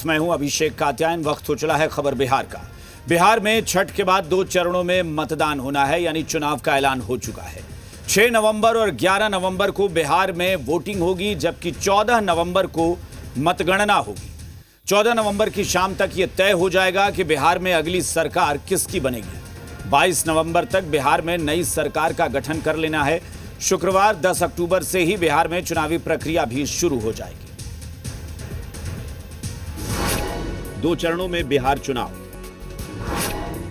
साथ मैं हूं अभिषेक कात्यायन। वक्त हो चला है खबर बिहार का। बिहार में छठ के बाद 2 चरणों में मतदान होना है, यानी चुनाव का ऐलान हो चुका है। 6 नवंबर और 11 नवंबर को बिहार में वोटिंग होगी, जबकि 14 नवंबर को मतगणना होगी। 14 नवंबर की शाम तक यह तय हो जाएगा कि बिहार में अगली सरकार किसकी बनेगी। 22 नवंबर तक बिहार में नई सरकार का गठन कर लेना है। शुक्रवार 10 अक्टूबर से ही बिहार में चुनावी प्रक्रिया भी शुरू हो जाएगी। 2 चरणों में बिहार चुनाव,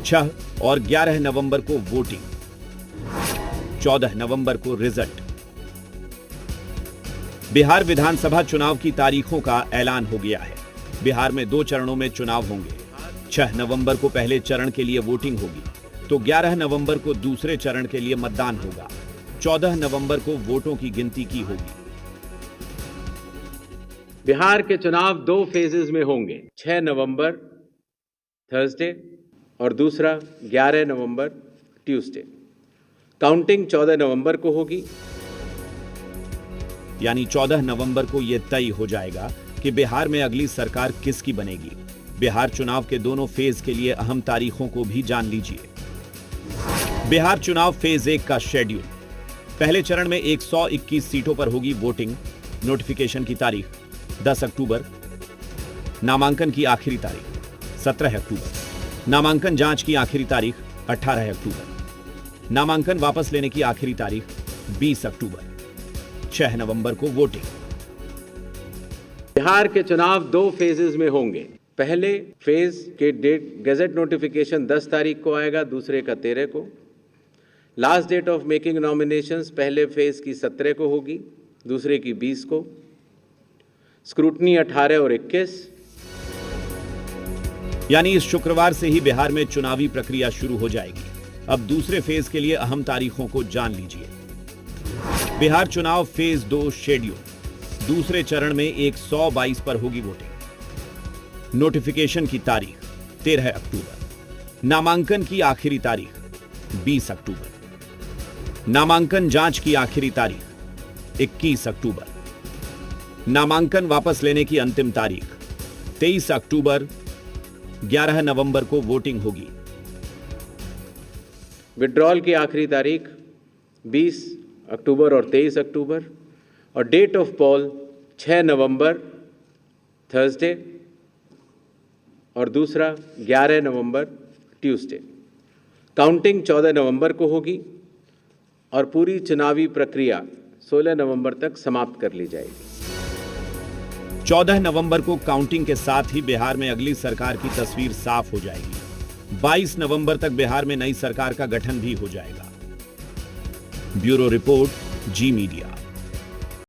6 और 11 नवंबर को वोटिंग, 14 नवंबर को रिजल्ट। बिहार विधानसभा चुनाव की तारीखों का ऐलान हो गया है। बिहार में 2 चरणों में चुनाव होंगे। 6 नवंबर को पहले चरण के लिए वोटिंग होगी, तो 11 नवंबर को दूसरे चरण के लिए मतदान होगा। 14 नवंबर को वोटों की गिनती की होगी। बिहार के चुनाव 2 फेजेस में होंगे, 6 नवंबर थर्सडे और दूसरा 11 नवंबर ट्यूसडे। काउंटिंग 14 नवंबर को होगी। यानी 14 नवंबर को यह तय हो जाएगा कि बिहार में अगली सरकार किसकी बनेगी। बिहार चुनाव के दोनों फेज के लिए अहम तारीखों को भी जान लीजिए। बिहार चुनाव फेज 1 का शेड्यूल। पहले चरण में 121 सीटों पर होगी वोटिंग। नोटिफिकेशन की तारीख 10 अक्टूबर। नामांकन की आखिरी तारीख 17 अक्टूबर। नामांकन जांच की आखिरी तारीख 18 अक्टूबर। नामांकन वापस लेने की आखिरी तारीख 20 अक्टूबर। 6 नवंबर को वोटिंग। बिहार के चुनाव 2 फेजेस में होंगे। पहले फेज के डेट गैजेट नोटिफिकेशन 10 तारीख को आएगा, दूसरे का 13 को। Last date of making nominations पहले फेज की 17 को होगी, दूसरे की 20 को। स्क्रूटनी 18 और 21। यानी इस शुक्रवार से ही बिहार में चुनावी प्रक्रिया शुरू हो जाएगी। अब दूसरे फेज के लिए अहम तारीखों को जान लीजिए। बिहार चुनाव फेज 2 शेड्यूल। दूसरे चरण में 122 पर होगी वोटिंग। नोटिफिकेशन की तारीख 13 अक्टूबर। नामांकन की आखिरी तारीख 20 अक्टूबर। नामांकन जांच की आखिरी तारीख 21 अक्टूबर। नामांकन वापस लेने की अंतिम तारीख 23 अक्टूबर। 11 नवंबर को वोटिंग होगी। विड्रॉल की आखिरी तारीख 20 अक्टूबर और 23 अक्टूबर। और डेट ऑफ पोल 6 नवंबर थर्सडे और दूसरा 11 नवंबर ट्यूसडे। काउंटिंग 14 नवंबर को होगी और पूरी चुनावी प्रक्रिया 16 नवंबर तक समाप्त कर ली जाएगी। 14 नवंबर को काउंटिंग के साथ ही बिहार में अगली सरकार की तस्वीर साफ हो जाएगी। 22 नवंबर तक बिहार में नई सरकार का गठन भी हो जाएगा। ब्यूरो रिपोर्ट, जी मीडिया।